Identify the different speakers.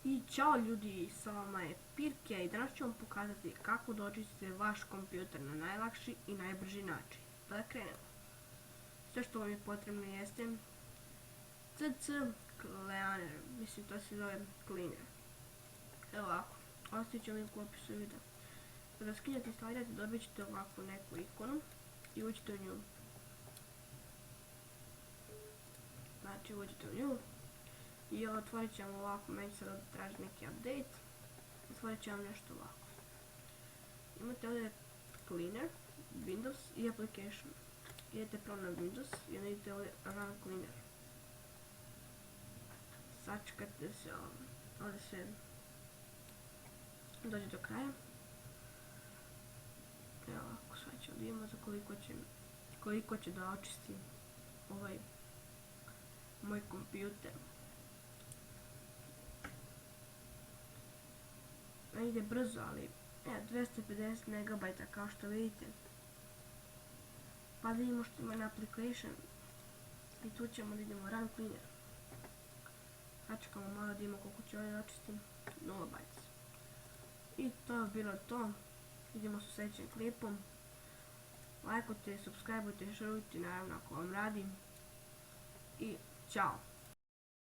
Speaker 1: I ćao ljudi, sa vama je Pirke i danas ću vam pokazati kako da očistite vaš kompjuter na najlakši i najbrži način. Da krenemo. Sve što vam je potrebno jeste CC Cleaner, mislim to se zove cleaner. Evo ovako, ostavit ću link u opisu videa. Kada skinete i instalirate dobit ćete ovakvu neku ikonu i uđite u nju. Znači uđite u nju. I otvorit ćemo ovako, meni sad traži neki update. Otvorit ćemo nešto ovako. Imate ovdje Cleaner, Windows i Application. Idete prvo na Windows i onda idete ovdje Run Cleaner. Sačekajte se ovdje sve dođe do kraja. Evo ovako, sad ćemo da vidimo za koliko će da očisti ovaj moj kompjuter. Ide brzo, ali 250 MB kao što vidite. Pa da vidimo što ima na Application. I tu ćemo da idemo Run Cleaner. Sačekamo malo da vidimo koliko će ovaj očistim. 0 bytes. I to je bilo to. Vidimo se u sljedećem klipom. Lajkujte, subscribeujte, šerujte naravno ako vam radim. I ćao!